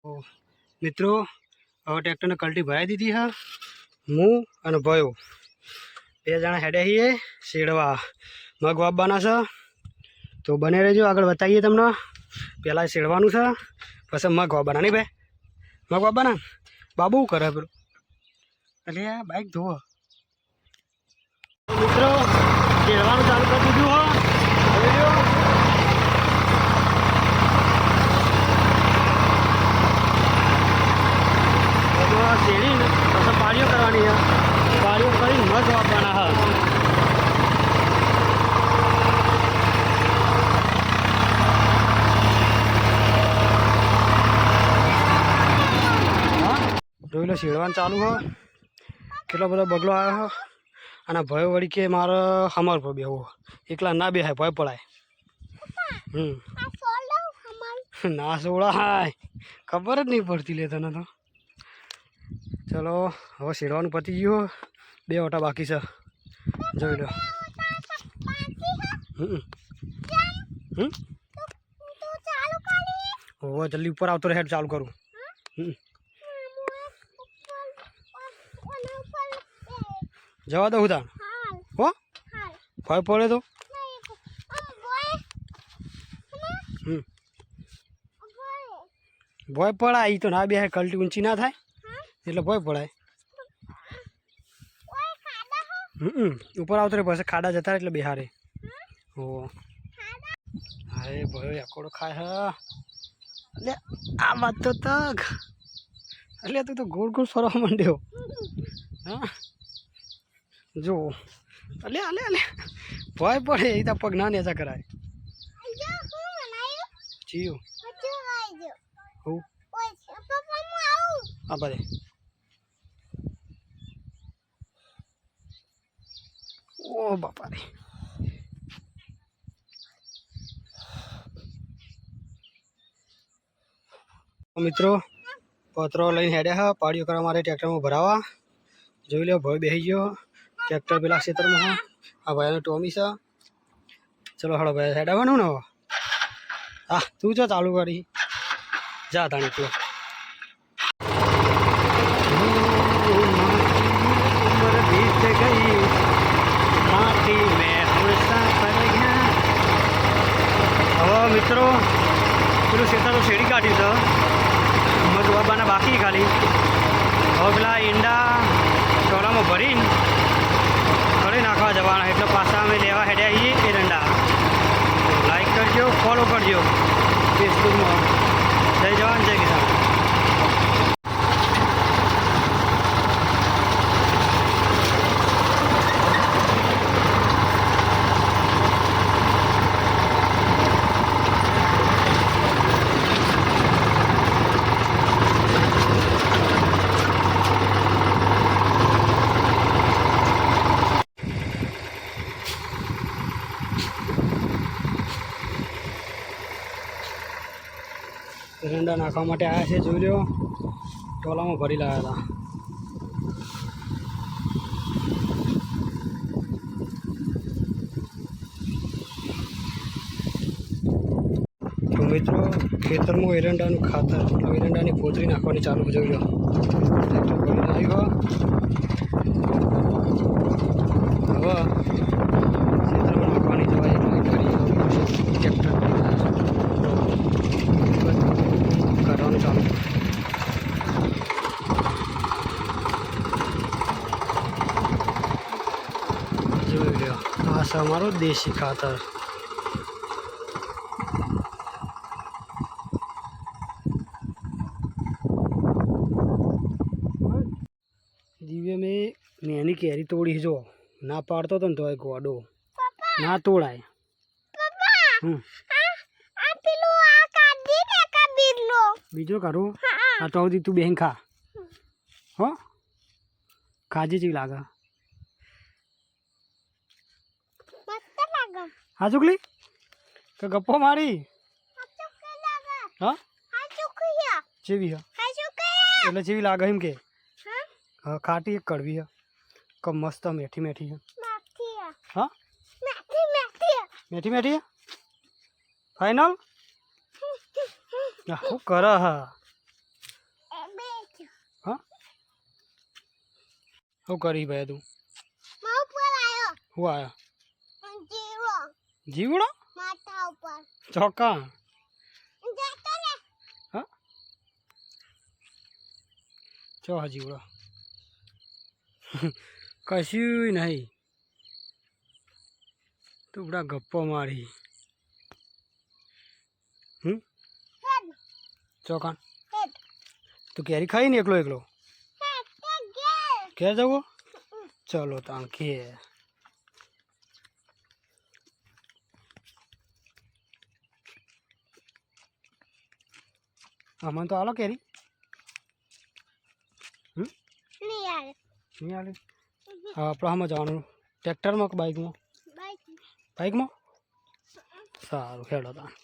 तो मित्रों હવે ટ્રેક્ટરને કલ્ટી ભરાઈ દીધી હા। હું અને ભયો બે જણા હેડ્યા છીએ શેડવા મગ વાવવાના છે। તો બને રહેજો, આગળ બતાવીએ તમને। પહેલાં શેડવાનું છે, પછી મગ વાવવાના નહીં ભાઈ? મગ વાવવાના બાબુ શું કરે પેલું? એટલે આ બાઇક ધોવો। મિત્રો શેડવાનું ચાલુ કરી દીધું હો, શેડીને પછી પાળીઓ કરવાની છે। પાળીઓ કરીને મગ વાવવાના હા। જોઈ લો શેડવાનું ચાલુ હો, કેટલો બધો બગલો આવ્યો હો। અને ભય વળી કે મારે હમર પર બેહવું, એકલા ના બેહાય, ભય પડાય। ના સોળાય, ખબર જ નહીં પડતી લે તને તો। ચલો હવે શેડવાનું પતી ગયું, બે ઓટા બાકી છે, જોઈ લો। હવે જલ્દી ઉપર આવતો હેડ ચાલુ કરું। જવા દઉં તાર હો, ભય પડે તો ભય પડાય, એ તો ના બે કલ્ટી ઊંચી ના થાય એટલે ભય પડાય। ઉપર આવતો રે પછી ખાડા જતા એટલે બિહારે હો। અરે ભયો એકોડો ખાય હા, એટલે આ વાત તો તક, એટલે તું તો ગોળ ગોળ ફરવા માંડ્યો હા। જો અલે અલે અલે ભય પડે, એ તો પગ ના નેચા કરાય। જીવ આ બધે ઓ બાપા રે। મિત્રો પત્રો લઈને હેડ્યા હા પાળીઓ કરવા માટે ટ્રેક્ટરમાં ભરાવા। જોઈ લો ભય બેસી ગયો ટ્રેક્ટર પેલા ક્ષેત્રમાં હા। આ ભાઈનો ટોમી છે। ચલો હળો ભાઈ હેડાવાનું ને હવે, હા તું જો ચાલુ કરી જા તાણી તું। ઉમર બીત ગઈ માટી મેં હંસા પર ગયા। હવે મિત્રો પેલું ક્ષેત્ર તો શેડી કાઢ્યું છે, મગ વાવવાના બાકી ખાલી। હવે પેલા ઈંડા ટોળામાં ભરીને ખડી નાખવા જવાના, એટલે પાછા અમે લેવા હેડ્યા છીએ એરંડા। લાઈક કરજો, ફોલો કરજો ફેસબુકમાં। જય જવાન જય કિસાન। એરંડા નાખવા માટે આવ્યા છે, જોઈ લો ટોલામાં ભરી લાવ્યા હતા। તો મિત્રો ખેતરમાં એરંડાનું ખાતર, એરંડાની ફોતરી નાખવાની ચાલુ, જોઈ લો ટ્રેક્ટર ભરીને આવ્યો। હવે ખેતરમાં નાખવાની જવાય કરી ટ્રેક્ટર કરવાનું ચાલુ। જોઈ લો આ છે અમારું દેશી ખાતર। દિવ્ય મેં મેની કેરી તોડી, જો ના પાડતો હતો ને તો ગોડો ના તોડાય। બીજો કરું આ તો સુધી તું બેન ખા હો, ખાજી જેવી લાગે હા ચુકલી કે ગપ્પો મારી હા જેવી એટલે જેવી લાગે એમ કે હા, ખાટી એક કડવી હે કે મસ્ત મેઠી મેઠી હે હા, મેઠી મેઠી ફાઈનલ શું કરે હા શું કરી ભાઈ તું? શું આવ્યો? જીવડો ચોક્કા? હા ચો હા જીવડો કશું નહીં. તું બધા ગપ્પો મારી. ચોકાન તું કેરી ખાઈ ને એકલો એકલો ઘેર જવો? ચલો તાણ ઘેર. અમને તો આલો કેરી. નહીં આલે. હા આપણે આમાં જવાનું ટ્રેક્ટરમાં કે બાઇકમાં? બાઇકમાં. સારું ખેડો તાણ.